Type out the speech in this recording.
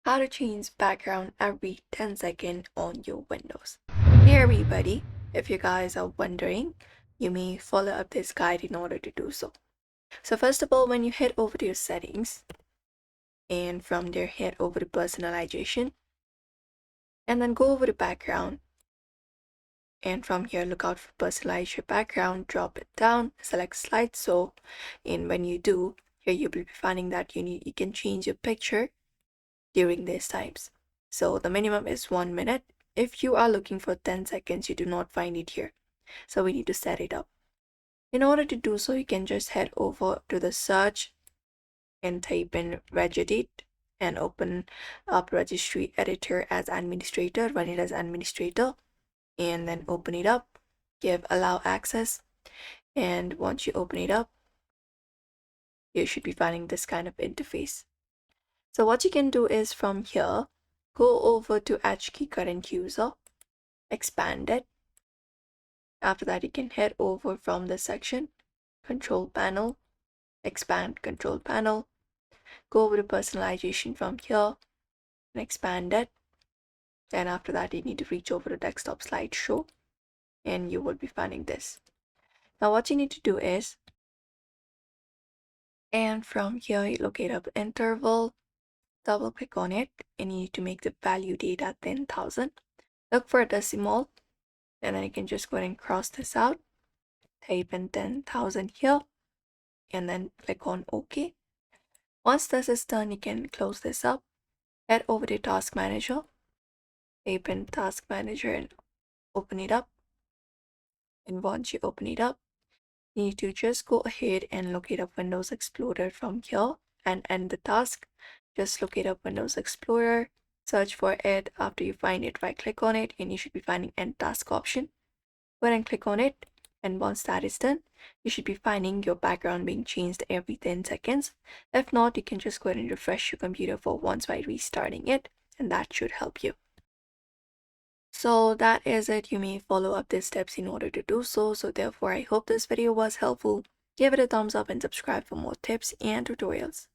How to change background every 10 seconds on your windows. Hey everybody, if you guys are wondering, you may follow up this guide in order to do so. So first of all, when you head over to your settings, and from there head over to personalization, and then go over to background, and from here look out for personalize your background, drop it down, select slideshow, and when you do, here you'll be finding that you can change your picture during these times. So the minimum is 1 minute. If you are looking for 10 seconds, you do not find it here. So we need to set it up. In order to do so, you can just head over to the search and type in regedit and open up registry editor as administrator, run it as administrator, and then open it up, give allow access. And once you open it up, you should be finding this kind of interface. So what you can do is from here, go over to HKey current user, expand it. After that, you can head over from this section, control panel, expand control panel, go over to personalization from here and expand it. And after that, you need to reach over to desktop slideshow and you will be finding this. Now what you need to do is, and from here, you locate up interval, double click on it, and you need to make the value data 10,000. Look for a decimal, and then you can just go ahead and cross this out, type in 10,000 here, and then click on OK. Once this is done, you can close this up, head over to Task Manager, type in Task Manager and open it up. And once you open it up, you need to just go ahead and locate up Windows Explorer from here and end the task. Just locate up Windows Explorer, search for it. After you find it, right click on it, and you should be finding End Task option. Go ahead and click on it, and once that is done, you should be finding your background being changed every 10 seconds. If not, you can just go ahead and refresh your computer for once by restarting it, and that should help you. So that is it. You may follow up these steps in order to do so. So therefore, I hope this video was helpful. Give it a thumbs up and subscribe for more tips and tutorials.